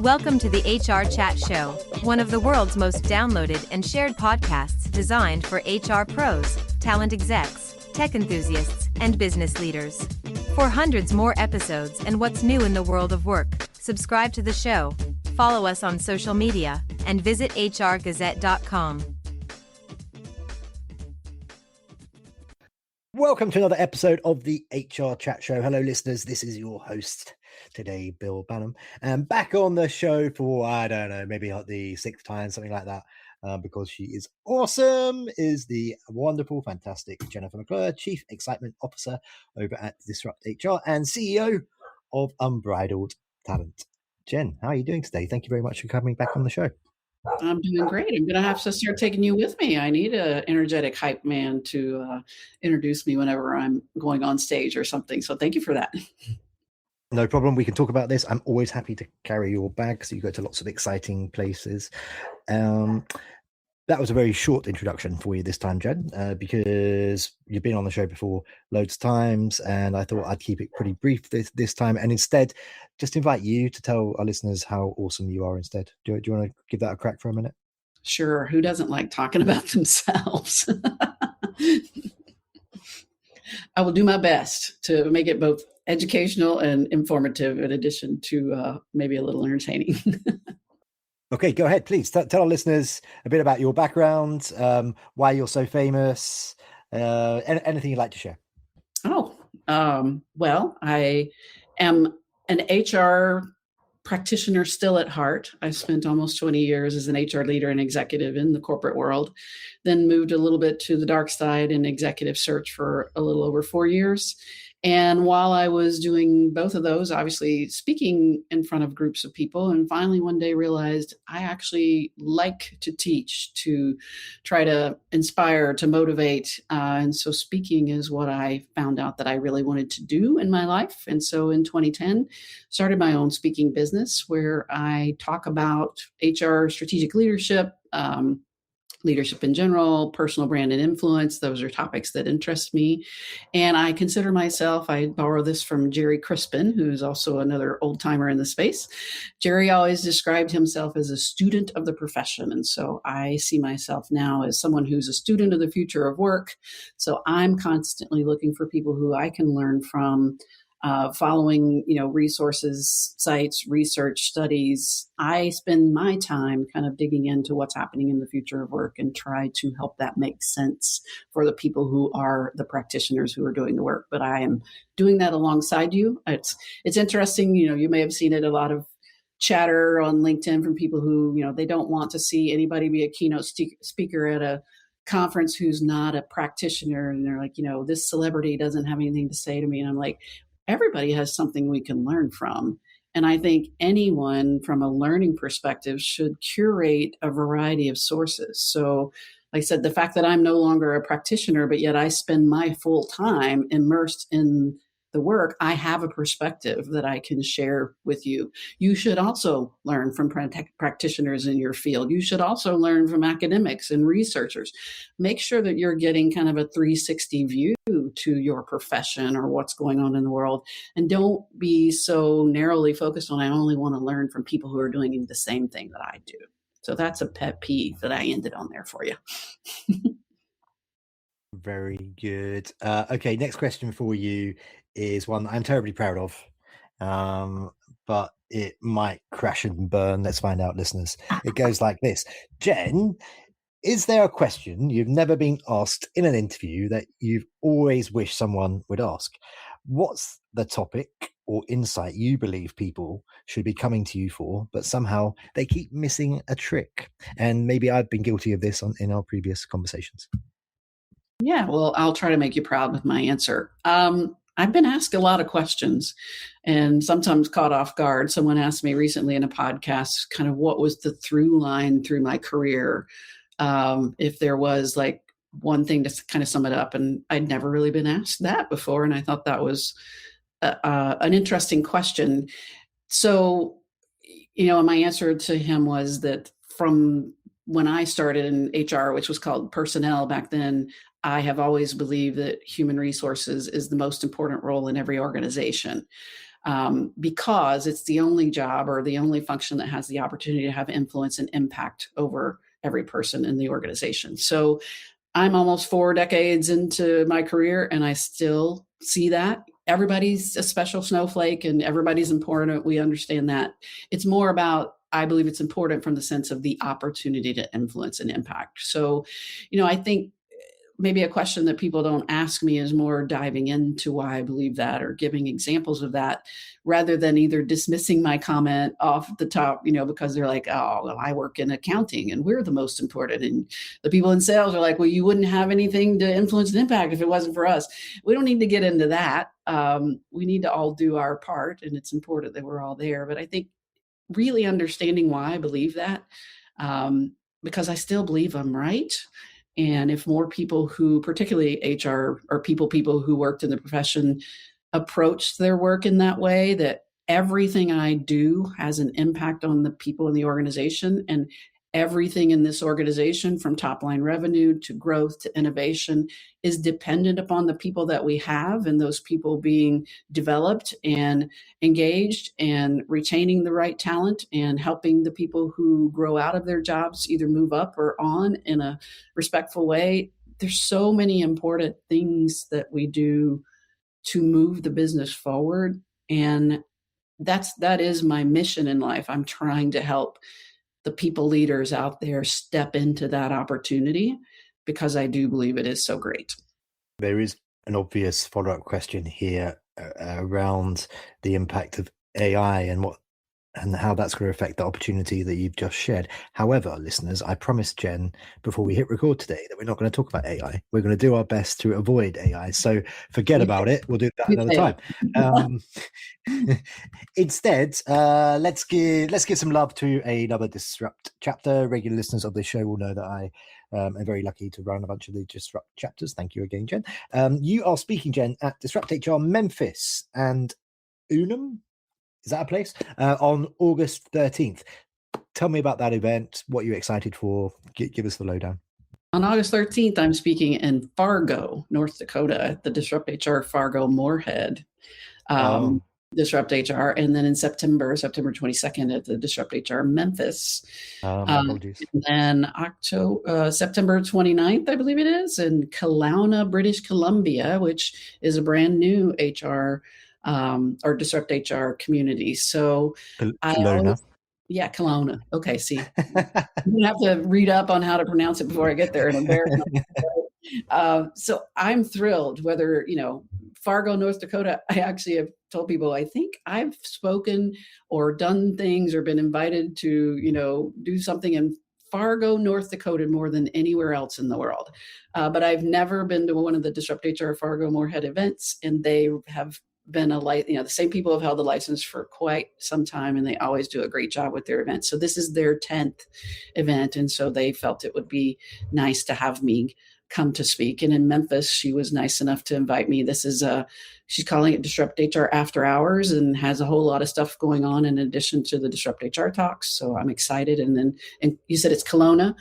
Welcome to the HR Chat Show, one of the world's most downloaded and shared podcasts designed for HR pros, talent execs, tech enthusiasts, and business leaders. For hundreds more episodes and what's new in the world of work, subscribe to the show, follow us on social media, and visit HRgazette.com. Welcome to another episode of the HR Chat Show. Hello, listeners. This is your host today, Bill Banham. And back on the show for, I don't know, maybe the sixth time, something like that, because she is awesome, is the wonderful, fantastic Jennifer McClure, Chief Excitement Officer over at DisruptHR and CEO of Unbridled Talent. Jen, how are you doing today? Thank you very much for coming back on the show. I'm doing great. I'm going to have to start taking you with me. I need an energetic hype man to introduce me whenever I'm going on stage or something. So thank you for that. No problem. We can talk about this. I'm always happy to carry your bag because you go to lots of exciting places. That was a very short introduction for you this time, Jen, because you've been on the show before loads of times, and I thought I'd keep it pretty brief this time, and instead just invite you to tell our listeners how awesome you are instead. Do you want to give that a crack for a minute? Sure. Who doesn't like talking about themselves? I will do my best to make it both educational and informative, in addition to maybe a little entertaining. Okay, go ahead, please. Tell our listeners a bit about your background, why you're so famous, anything you'd like to share. Well, I am an HR practitioner still at heart. I spent almost 20 years as an HR leader and executive in the corporate world, then moved a little bit to the dark side in executive search for a little over 4 years. And while I was doing both of those, obviously speaking in front of groups of people, and finally one day realized I actually like to teach, to try to inspire, to motivate. And so speaking is what I found out that I really wanted to do in my life. And so in 2010, started my own speaking business where I talk about HR, strategic leadership, leadership in general, personal brand and influence. Those are topics that interest me. And I consider myself, I borrow this from Jerry Crispin, who's also another old timer in the space. Jerry always described himself as a student of the profession. And so I see myself now as someone who's a student of the future of work. So I'm constantly looking for people who I can learn from, following, resources, sites, research, studies. I spend my time kind of digging into what's happening in the future of work and try to help that make sense for the people who are the practitioners who are doing the work. But I am doing that alongside you. It's interesting. You may have seen it, a lot of chatter on LinkedIn from people who, they don't want to see anybody be a keynote speaker at a conference who's not a practitioner. And they're like, this celebrity doesn't have anything to say to me. And I'm like, everybody has something we can learn from. And I think anyone from a learning perspective should curate a variety of sources. So like I said, the fact that I'm no longer a practitioner, but yet I spend my full time immersed in the work, I have a perspective that I can share with you. You should also learn from practitioners in your field. You should also learn from academics and researchers. Make sure that you're getting kind of a 360 view to your profession or what's going on in the world. And don't be so narrowly focused on, I only want to learn from people who are doing the same thing that I do. So that's a pet peeve that I ended on there for you. Very good. Okay, next question for you is one that I'm terribly proud of, but it might crash and burn. Let's find out, listeners. It goes like this. Jen, is there a question you've never been asked in an interview that you've always wished someone would ask? What's the topic or insight you believe people should be coming to you for, but somehow they keep missing a trick? And maybe I've been guilty of this in our previous conversations. Yeah, well, I'll try to make you proud with my answer. I've been asked a lot of questions and sometimes caught off guard. Someone asked me recently in a podcast, kind of what was the through line through my career? If there was like one thing to kind of sum it up, and I'd never really been asked that before. And I thought that was an interesting question. So, and my answer to him was that from when I started in HR, which was called personnel back then, I have always believed that human resources is the most important role in every organization. because it's the only job or the only function that has the opportunity to have influence and impact over every person in the organization. So I'm almost 4 decades into my career, and I still see that. Everybody's a special snowflake and everybody's important. We understand that. It's more about, I believe it's important from the sense of the opportunity to influence and impact. So, I think maybe a question that people don't ask me is more diving into why I believe that or giving examples of that, rather than either dismissing my comment off the top, because they're like, oh, well, I work in accounting and we're the most important. And the people in sales are like, well, you wouldn't have anything to influence and impact if it wasn't for us. We don't need to get into that. We need to all do our part, and it's important that we're all there. But I think really understanding why I believe that, because I still believe I'm right. And if more people who, particularly HR or people who worked in the profession, approach their work in that way, that everything I do has an impact on the people in the organization, and everything in this organization, from top line revenue to growth to innovation, is dependent upon the people that we have, and those people being developed and engaged and retaining the right talent and helping the people who grow out of their jobs either move up or on in a respectful way. There's so many important things that we do to move the business forward. And that is my mission in life. I'm trying to help the people leaders out there step into that opportunity, because I do believe it is so great. There is an obvious follow-up question here around the impact of AI and how that's going to affect the opportunity that you've just shared. However, listeners, I promised Jen before we hit record today that we're not going to talk about AI. We're going to do our best to avoid AI. So forget about it. We'll do that another time. Instead, let's give some love to another Disrupt chapter. Regular listeners of this show will know that I am very lucky to run a bunch of the Disrupt chapters. Thank you again, Jen. You are speaking, Jen, at DisruptHR Memphis and Unum. Is that a place? On August 13th. Tell me about that event, what you're excited for. Give us the lowdown. On August 13th, I'm speaking in Fargo, North Dakota, at the DisruptHR Fargo Moorhead. DisruptHR, and then in September 22nd at the DisruptHR Memphis. Apologies. And then September 29th, I believe it is, in Kelowna, British Columbia, which is a brand new HR or DisruptHR community. So Kelowna. Kelowna. Okay, see, I'm gonna have to read up on how to pronounce it before I get there and embarrass myself. So I'm thrilled. Whether Fargo, North Dakota, I actually have told people I think I've spoken or done things or been invited to do something in Fargo, North Dakota more than anywhere else in the world. But I've never been to one of the DisruptHR Fargo Moorhead events, and they have been the same people have held the license for quite some time, and they always do a great job with their events. So this is their 10th event. And so they felt it would be nice to have me come to speak. And in Memphis, she was nice enough to invite me. This is she's calling it DisruptHR After Hours, and has a whole lot of stuff going on in addition to the DisruptHR talks. So I'm excited. And you said it's Kelowna,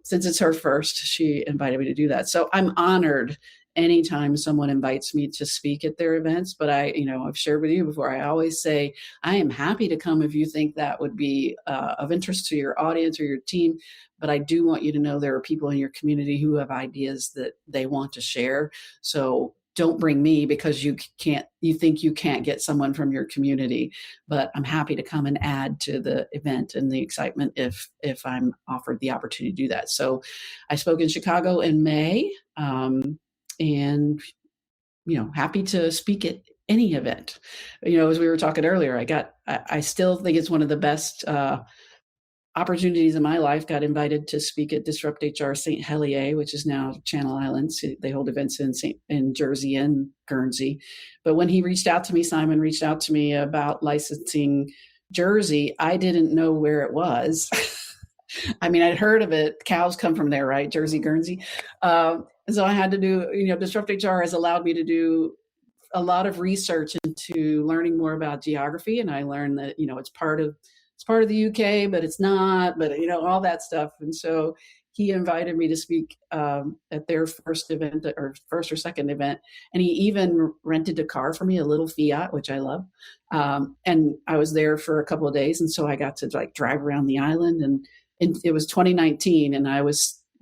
since it's her first, she invited me to do that. So I'm honored anytime someone invites me to speak at their events. But I've shared with you before, I always say, I am happy to come if you think that would be of interest to your audience or your team. But I do want you to know there are people in your community who have ideas that they want to share. So don't bring me because you think you can't get someone from your community. But I'm happy to come and add to the event and the excitement if I'm offered the opportunity to do that. So I spoke in Chicago in May. And, happy to speak at any event. As we were talking earlier, I still think it's one of the best opportunities in my life. Got invited to speak at DisruptHR St. Helier, which is now Channel Islands. They hold events in Jersey and Guernsey. But when Simon reached out to me about licensing Jersey, I didn't know where it was. I mean, I'd heard of it. Cows come from there, right? Jersey, Guernsey. So I had to do, DisruptHR has allowed me to do a lot of research into learning more about geography. And I learned that, it's part of the UK, but it's not, but all that stuff. And so he invited me to speak at their first event, or first or second event. And he even rented a car for me, a little Fiat, which I love. And I was there for a couple of days. And so I got to like drive around the island, and it was 2019. And I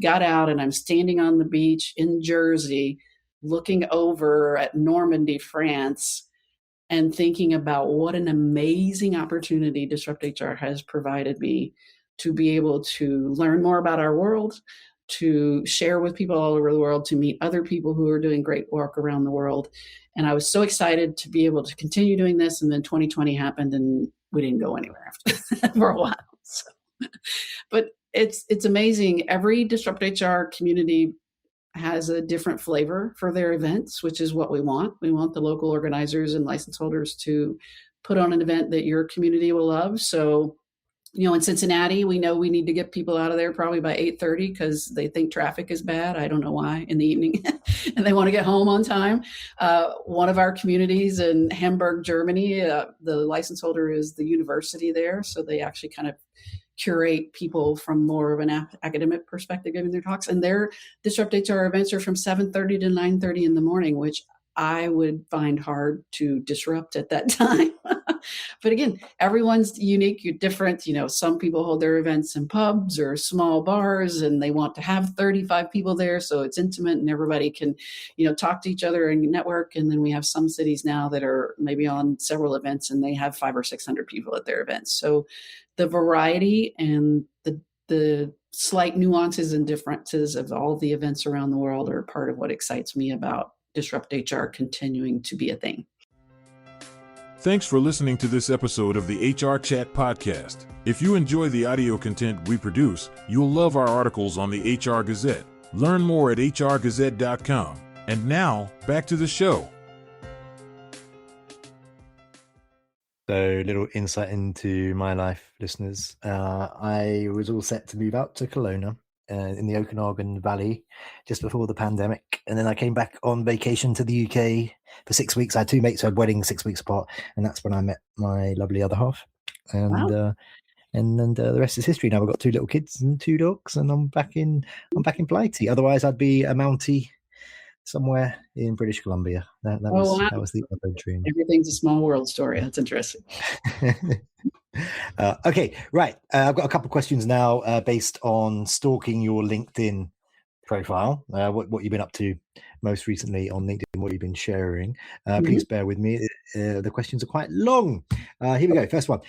got out and I'm standing on the beach in Jersey, looking over at Normandy, France, and thinking about what an amazing opportunity DisruptHR has provided me to be able to learn more about our world, to share with people all over the world, to meet other people who are doing great work around the world. And I was so excited to be able to continue doing this. And then 2020 happened and we didn't go anywhere after that for a while. So, but it's amazing. Every DisruptHR community has a different flavor for their events, which is what we want. We want the local organizers and license holders to put on an event that your community will love. So, in Cincinnati, we know we need to get people out of there probably by 8:30 because they think traffic is bad. I don't know why, in the evening, and they want to get home on time. One of our communities in Hamburg, Germany, the license holder is the university there. So they actually kind of curate people from more of an academic perspective giving their talks, and their DisruptHR events are from 7:30 to 9:30 in the morning, which I would find hard to disrupt at that time. But again, everyone's unique, you're different. Some people hold their events in pubs or small bars, and they want to have 35 people there, so it's intimate and everybody can, talk to each other and network. And then we have some cities now that are maybe on several events, and they have 500 or 600 people at their events. So the variety and the slight nuances and differences of all the events around the world are part of what excites me about DisruptHR continuing to be a thing. Thanks for listening to this episode of the HRchat Podcast. If you enjoy the audio content we produce, you'll love our articles on the HR Gazette. Learn more at hrgazette.com. And now, back to the show. So, little insight into my life, listeners. I was all set to move out to Kelowna in the Okanagan Valley just before the pandemic. And then I came back on vacation to the UK for 6 weeks. I had two mates who had weddings 6 weeks apart. And that's when I met my lovely other half. And Wow. and the rest is history. Now we've got 2 little kids and 2 dogs, and I'm back in Blighty. Otherwise, I'd be a Mountie somewhere in British Columbia. That Wow. was the other dream. Everything's a small world story. That's interesting. Okay, right. I've got a couple of questions now based on stalking your LinkedIn profile, what you've been up to most recently on LinkedIn, what you've been sharing. Please bear with me. The questions are quite long. Here we go. First one.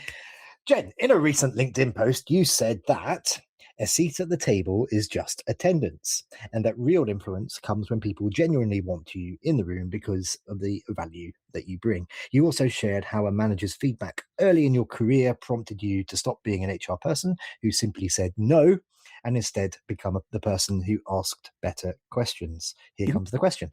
Jen, in a recent LinkedIn post, you said that a seat at the table is just attendance, and that real influence comes when people genuinely want you in the room because of the value that you bring. You also shared how a manager's feedback early in your career prompted you to stop being an HR person who simply said no and instead become the person who asked better questions. Here comes the question.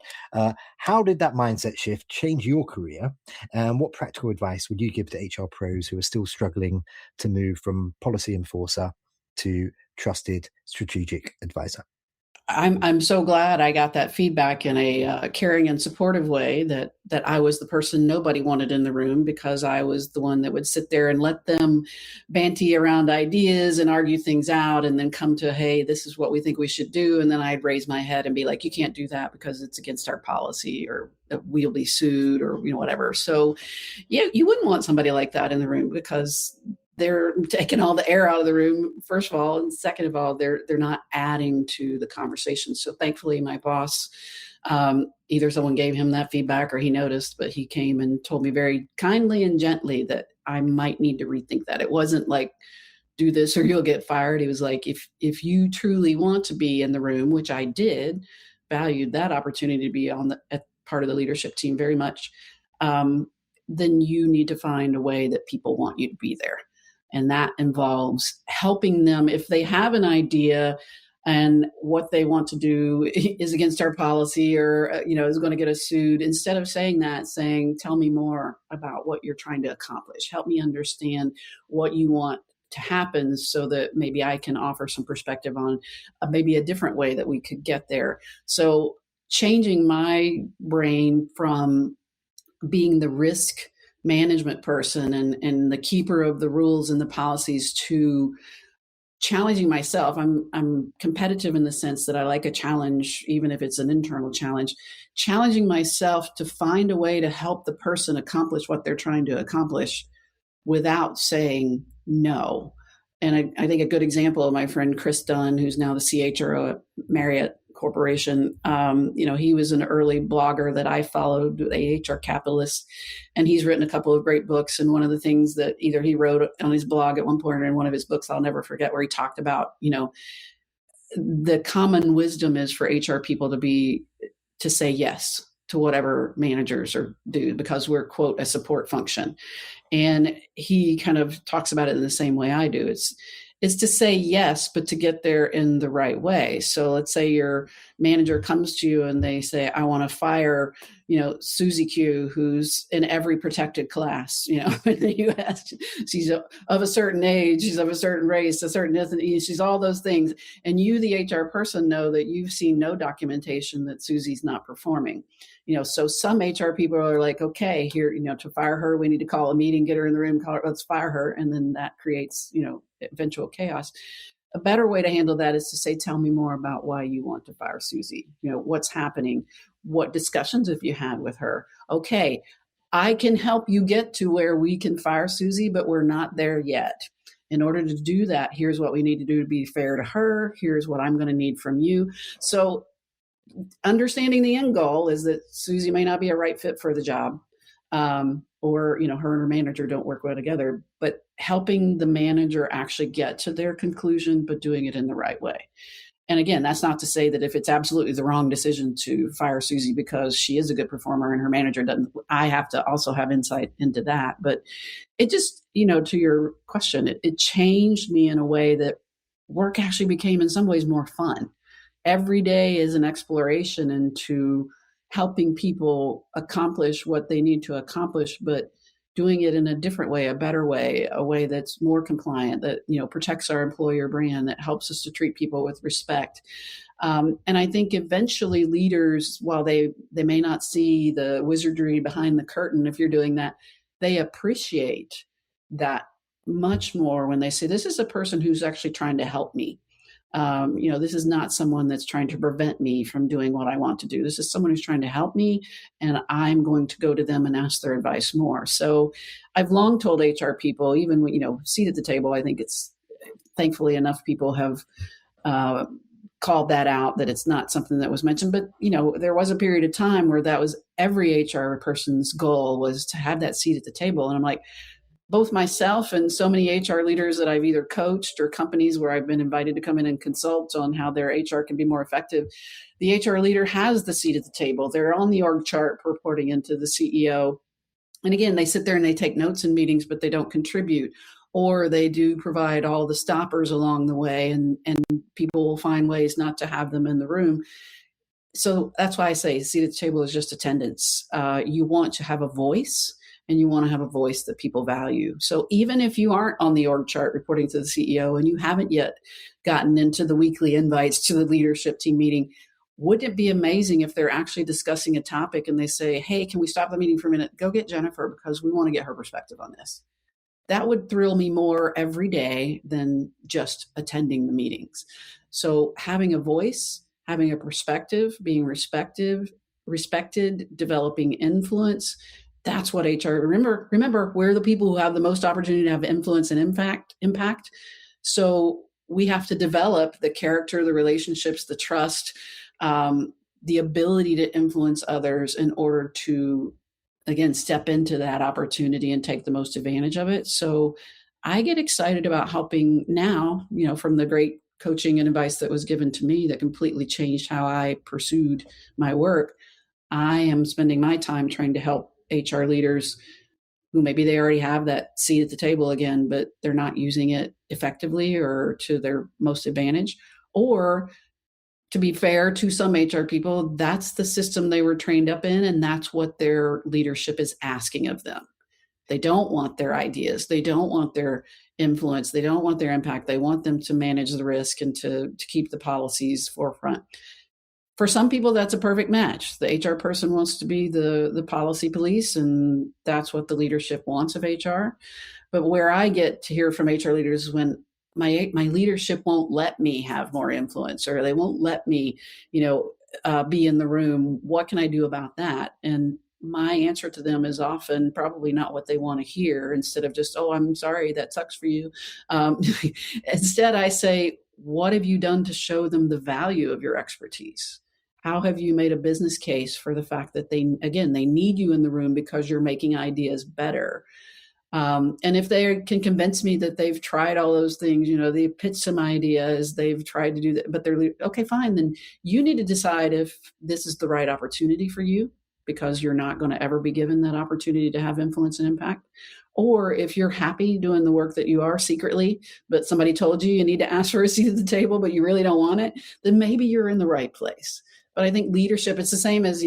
How did that mindset shift change your career? And what practical advice would you give to HR pros who are still struggling to move from policy enforcer to trusted strategic advisor? I'm so glad I got that feedback in a caring and supportive way, that I was the person nobody wanted in the room, because I was the one that would sit there and let them banty around ideas and argue things out, and then come to, hey, this is what we think we should do. And then I'd raise my head and be like, you can't do that because it's against our policy, or we'll be sued, or whatever. So yeah, you wouldn't want somebody like that in the room, because they're taking all the air out of the room, first of all, and second of all, they're not adding to the conversation. So thankfully, my boss, either someone gave him that feedback or he noticed, but he came and told me very kindly and gently that I might need to rethink that. It wasn't like, do this or you'll get fired. He was like, if you truly want to be in the room, which I did, valued that opportunity to be on at part of the leadership team very much, then you need to find a way that people want you to be there. And that involves helping them if they have an idea and what they want to do is against our policy, or is going to get us sued. Instead of saying that, saying, tell me more about what you're trying to accomplish. Help me understand what you want to happen, so that maybe I can offer some perspective on maybe a different way that we could get there. So changing my brain from being the risk management person and the keeper of the rules and the policies to challenging myself. I'm competitive in the sense that I like a challenge, even if it's an internal challenge, challenging myself to find a way to help the person accomplish what they're trying to accomplish without saying no. And I think a good example of my friend Chris Dunn, who's now the CHRO at Marriott Corporation, he was an early blogger that I followed, a HR capitalist, and he's written a couple of great books. And one of the things that either he wrote on his blog at one point or in one of his books, I'll never forget, where he talked about, the common wisdom is for HR people to say yes to whatever managers do, because we're, quote, a support function. And he kind of talks about it in the same way I do. It's to say yes, but to get there in the right way. So let's say your manager comes to you and they say, I want to fire, Susie Q, who's in every protected class, in the U.S. She's of a certain age, she's of a certain race, a certain ethnicity, she's all those things. And you, the HR person, know that you've seen no documentation that Susie's not performing. So some HR people are like, okay, here, to fire her, we need to call a meeting, get her in the room, call her, let's fire her. And then that creates, eventual chaos. A better way to handle that is to say, tell me more about why you want to fire Susie. What's happening? What discussions have you had with her? Okay, I can help you get to where we can fire Susie, but we're not there yet. In order to do that, here's what we need to do to be fair to her. Here's what I'm going to need from you. So understanding the end goal is that Susie may not be a right fit for the job, or her and her manager don't work well together, but helping the manager actually get to their conclusion, but doing it in the right way. And again, that's not to say that if it's absolutely the wrong decision to fire Susie because she is a good performer and her manager doesn't, I have to also have insight into that. But it just, to your question, it changed me in a way that work actually became in some ways more fun. Every day is an exploration into helping people accomplish what they need to accomplish, but doing it in a different way, a better way, a way that's more compliant, that protects our employer brand, that helps us to treat people with respect. And I think eventually leaders, while they may not see the wizardry behind the curtain, if you're doing that, they appreciate that much more when they say, this is a person who's actually trying to help me. This is not someone that's trying to prevent me from doing what I want to do. This is someone who's trying to help me, and I'm going to go to them and ask their advice more. So I've long told HR people, even when, seat at the table, I think it's thankfully enough people have called that out, that it's not something that was mentioned. But, there was a period of time where that was every HR person's goal, was to have that seat at the table. And I'm like, both myself and so many HR leaders that I've either coached or companies where I've been invited to come in and consult on how their HR can be more effective, the HR leader has the seat at the table. They're on the org chart reporting into the CEO. And again, they sit there and they take notes in meetings, but they don't contribute. Or they do provide all the stoppers along the way, and people will find ways not to have them in the room. So that's why I say seat at the table is just attendance. You want to have a voice, and you want to have a voice that people value. So even if you aren't on the org chart reporting to the CEO and you haven't yet gotten into the weekly invites to the leadership team meeting, wouldn't it be amazing if they're actually discussing a topic and they say, hey, can we stop the meeting for a minute? Go get Jennifer because we want to get her perspective on this. That would thrill me more every day than just attending the meetings. So having a voice, having a perspective, being respected, developing influence, that's what HR, remember, we're the people who have the most opportunity to have influence and impact. So we have to develop the character, the relationships, the trust, the ability to influence others in order to, again, step into that opportunity and take the most advantage of it. So I get excited about helping now, from the great coaching and advice that was given to me that completely changed how I pursued my work. I am spending my time trying to help HR leaders who maybe they already have that seat at the table again, but they're not using it effectively or to their most advantage. Or to be fair to some HR people, that's the system they were trained up in, and that's what their leadership is asking of them. They don't want their ideas. They don't want their influence. They don't want their impact. They want them to manage the risk and to keep the policies forefront. For some people, that's a perfect match. The HR person wants to be the policy police, and that's what the leadership wants of HR. But where I get to hear from HR leaders is when my leadership won't let me have more influence, or they won't let me, be in the room. What can I do about that? And my answer to them is often probably not what they want to hear. Instead of just, oh, I'm sorry, that sucks for you. Instead, I say, what have you done to show them the value of your expertise? How have you made a business case for the fact that they need you in the room because you're making ideas better? And if they can convince me that they've tried all those things, they pitched some ideas, they've tried to do that, but they're okay, fine. Then you need to decide if this is the right opportunity for you, because you're not going to ever be given that opportunity to have influence and impact. Or if you're happy doing the work that you are secretly, but somebody told you need to ask for a seat at the table, but you really don't want it, then maybe you're in the right place. But I think leadership, it's the same as,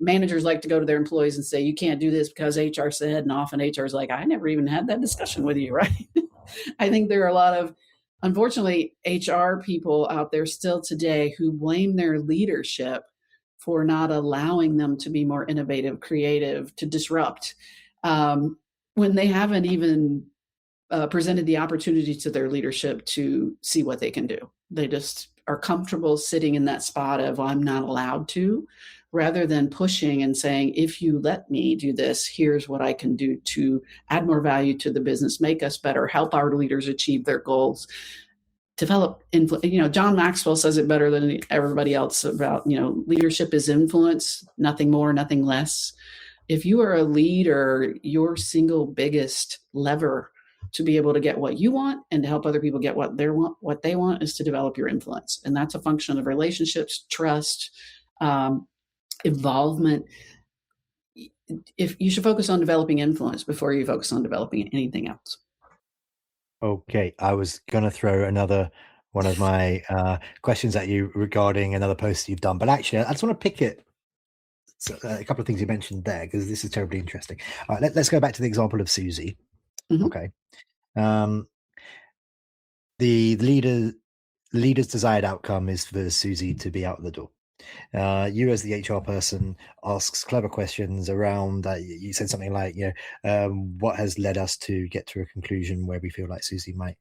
managers like to go to their employees and say, you can't do this because HR said, and often HR is like, I never even had that discussion with you, right? I think there are a lot of, unfortunately, HR people out there still today who blame their leadership for not allowing them to be more innovative, creative, to disrupt, when they haven't even presented the opportunity to their leadership to see what they can do. They just are comfortable sitting in that spot of, I'm not allowed to, rather than pushing and saying, if you let me do this, here's what I can do to add more value to the business, make us better, help our leaders achieve their goals, develop influence. John Maxwell says it better than everybody else about, leadership is influence, nothing more, nothing less. If you are a leader, your single biggest lever to be able to get what you want and to help other people get what they want is to develop your influence. And that's a function of relationships, trust, involvement. If you should focus on developing influence before you focus on developing anything else. Okay, I was going to throw another one of my questions at you regarding another post you've done, but actually, I just want to pick it. A couple of things you mentioned there, because this is terribly interesting. All right, let's go back to the example of Susie. Mm-hmm. Okay, the leader's desired outcome is for Susie to be out the door. You as the HR person asks clever questions around that. You said something like, what has led us to get to a conclusion where we feel like Susie might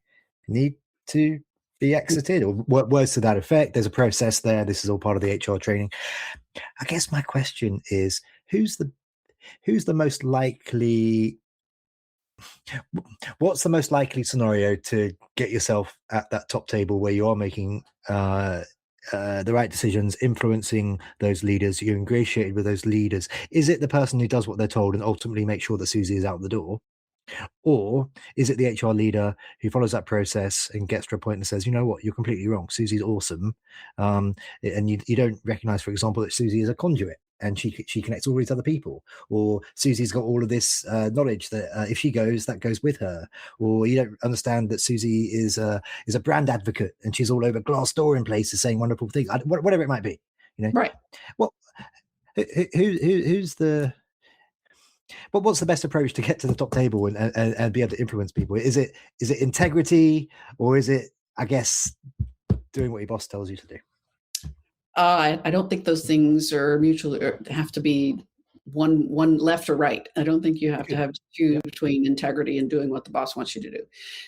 need to be exited, or words to that effect. There's a process there. This is all part of the HR training. I guess my question is, who's the most likely, what's the most likely scenario to get yourself at that top table where you are making the right decisions, influencing those leaders, you're ingratiated with those leaders? Is it the person who does what they're told and ultimately makes sure that Susie is out the door? Or is it the HR leader who follows that process and gets to a point and says, you know what, you're completely wrong. Susie's awesome. And you don't recognize, for example, that Susie is a conduit and she connects all these other people. Or Susie's got all of this knowledge that if she goes, that goes with her. Or you don't understand that Susie is a brand advocate and she's all over Glassdoor in places saying wonderful things, whatever it might be. Right. Well, who's the... But what's the best approach to get to the top table and be able to influence people? Is it integrity, or is it, I guess, doing what your boss tells you to do? I don't think those things are mutually, or have to be one left or right. I don't think you have to have two between integrity and doing what the boss wants you to do.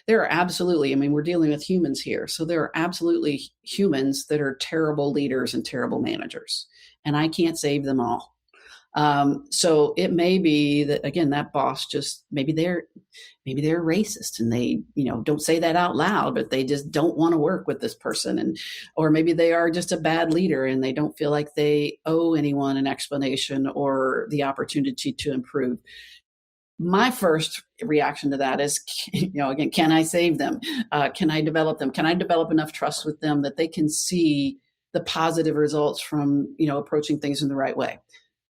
There are absolutely, we're dealing with humans here. So there are absolutely humans that are terrible leaders and terrible managers, and I can't save them all. So it may be that, again, that boss just, maybe they're racist and they, don't say that out loud, but they just don't want to work with this person. Or maybe they are just a bad leader and they don't feel like they owe anyone an explanation or the opportunity to improve. My first reaction to that is, again, can I save them? Can I develop them? Can I develop enough trust with them that they can see the positive results from, approaching things in the right way?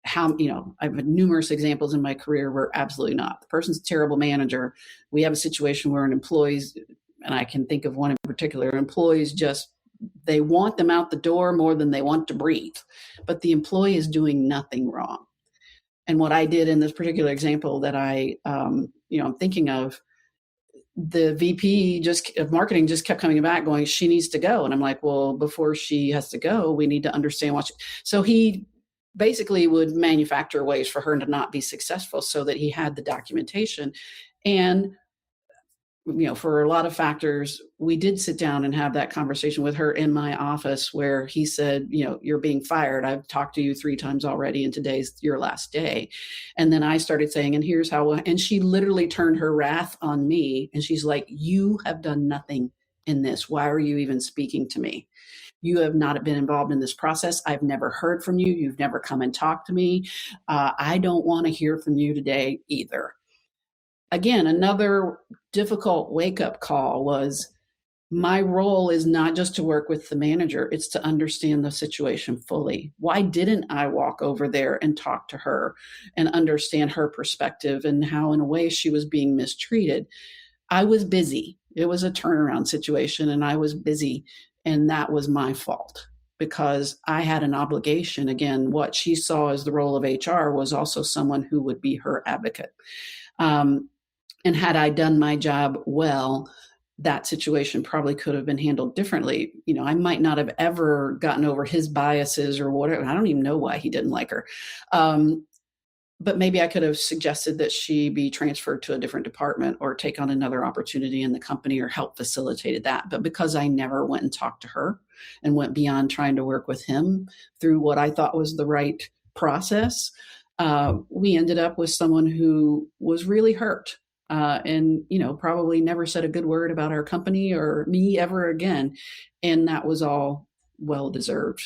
I've had numerous examples in my career where absolutely not. The person's a terrible manager. We have a situation where an employees, and I can think of one in particular, employees they want them out the door more than they want to breathe, but the employee is doing nothing wrong. And what I did in this particular example that I'm thinking of, the VP of marketing just kept coming back going, she needs to go. And I'm like, well, before she has to go, we need to understand so he basically would manufacture ways for her to not be successful so that he had the documentation. And for a lot of factors, we did sit down and have that conversation with her in my office where he said, you're being fired. I've talked to you 3 times already and today's your last day. And then I started saying, and here's how, and she literally turned her wrath on me. And she's like, you have done nothing in this. Why are you even speaking to me? You have not been involved in this process. I've never heard from you. You've never come and talked to me. I don't want to hear from you today either. Again, another difficult wake-up call was my role is not just to work with the manager, it's to understand the situation fully. Why didn't I walk over there and talk to her and understand her perspective and how in a way she was being mistreated? I was busy. It was a turnaround situation and I was busy, and that was my fault because I had an obligation. Again, what she saw as the role of HR was also someone who would be her advocate. And had I done my job well, that situation probably could have been handled differently. I might not have ever gotten over his biases or whatever. I don't even know why he didn't like her. But maybe I could have suggested that she be transferred to a different department or take on another opportunity in the company or help facilitated that. But because I never went and talked to her and went beyond trying to work with him through what I thought was the right process, we ended up with someone who was really hurt. And probably never said a good word about our company or me ever again. And that was all well-deserved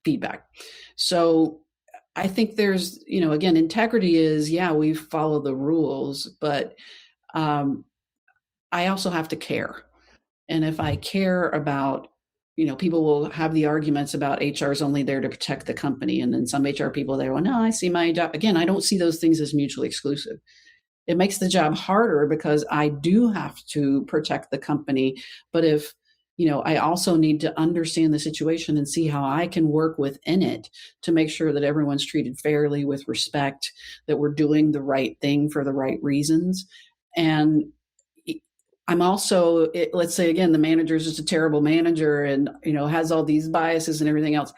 feedback. So I think there's, again, integrity is, we follow the rules, but I also have to care. And if I care about, people will have the arguments about HR is only there to protect the company. And then some HR people, they go, no, I see my job. Again, I don't see those things as mutually exclusive. It makes the job harder because I do have to protect the company. But if, I also need to understand the situation and see how I can work within it to make sure that everyone's treated fairly with respect, that we're doing the right thing for the right reasons. And I'm also, let's say, again, the manager is just a terrible manager and, has all these biases and everything else,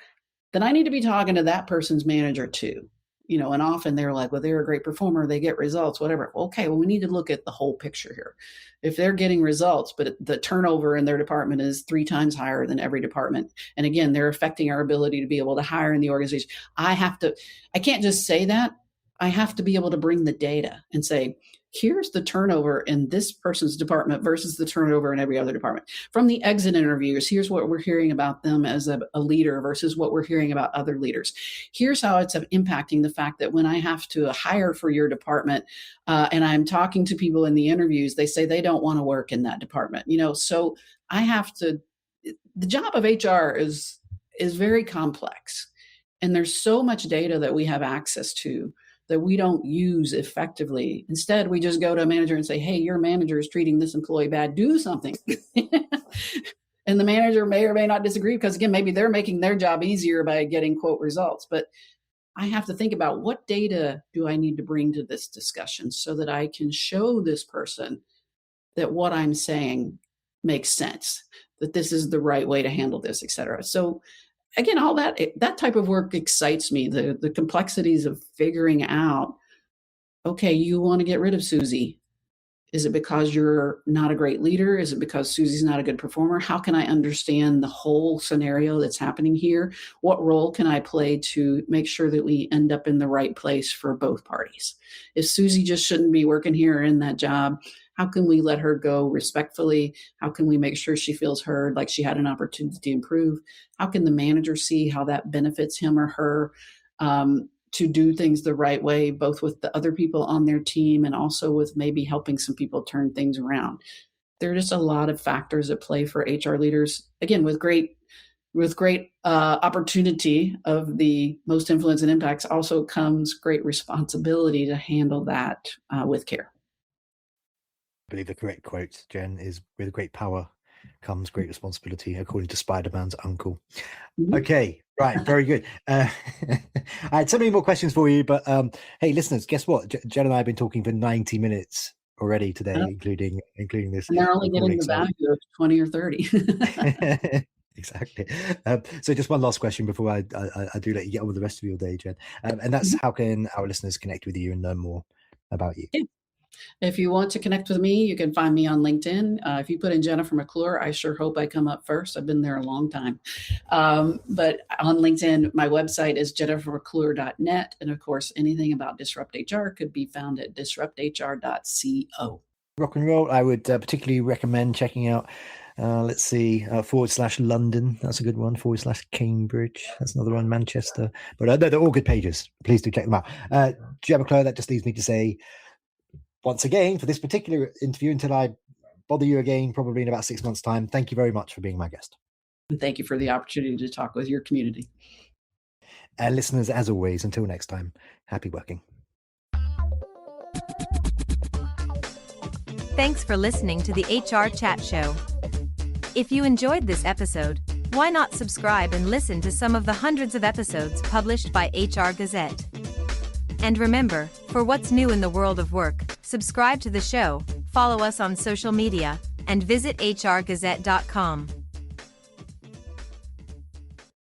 then I need to be talking to that person's manager too. And often they're like, well, they're a great performer. They get results, whatever. Okay, well, we need to look at the whole picture here. If they're getting results, but the turnover in their department is 3 times higher than every department. And again, they're affecting our ability to be able to hire in the organization. I can't just say that. I have to be able to bring the data and say, here's the turnover in this person's department versus the turnover in every other department. From the exit interviews, here's what we're hearing about them as a leader versus what we're hearing about other leaders. Here's how it's impacting the fact that when I have to hire for your department and I'm talking to people in the interviews, they say they don't want to work in that department. So I have to, the job of HR is very complex. And there's so much data that we have access to that we don't use effectively. Instead, we just go to a manager and say, hey, your manager is treating this employee bad, do something. And the manager may or may not disagree because, again, maybe they're making their job easier by getting, quote, results. But I have to think about what data do I need to bring to this discussion so that I can show this person that what I'm saying makes sense, that this is the right way to handle this, et cetera. So again, all that type of work excites me, the complexities of figuring out, okay, you want to get rid of Susie. Is it because you're not a great leader? Is it because Susie's not a good performer? How can I understand the whole scenario that's happening here? What role can I play to make sure that we end up in the right place for both parties? If Susie just shouldn't be working here or in that job, how can we let her go respectfully? How can we make sure she feels heard, like she had an opportunity to improve? How can the manager see how that benefits him or her to do things the right way, both with the other people on their team and also with maybe helping some people turn things around? There are just a lot of factors at play for HR leaders, again, with great opportunity of the most influence and impacts also comes great responsibility to handle that with care. I believe the correct quote, Jen, is with great power comes great responsibility, according to Spider-Man's uncle. Mm-hmm. Okay, right, very good. I had so many more questions for you, but hey, listeners, guess what? Jen and I have been talking for 90 minutes already today, including this. And they're only getting the value of 20 or 30. Exactly. So just one last question before I do let you get on with the rest of your day, Jen. And that's how can our listeners connect with you and learn more about you? If you want to connect with me, you can find me on LinkedIn. If you put in Jennifer McClure, I sure hope I come up first. I've been there a long time. But on LinkedIn, my website is jennifermcclure.net. And of course, anything about DisruptHR could be found at disrupthr.co. Rock and roll. I would particularly recommend checking out, /London. That's a good one. /Cambridge. That's another one. Manchester. But they're all good pages. Please do check them out. Jen McClure, that just leaves me to say, once again, for this particular interview, until I bother you again, probably in about 6 months' time, thank you very much for being my guest. And thank you for the opportunity to talk with your community. And listeners, as always, until next time, happy working. Thanks for listening to the HR Chat Show. If you enjoyed this episode, why not subscribe and listen to some of the hundreds of episodes published by HR Gazette? And remember, for what's new in the world of work, subscribe to the show, follow us on social media, and visit hrgazette.com.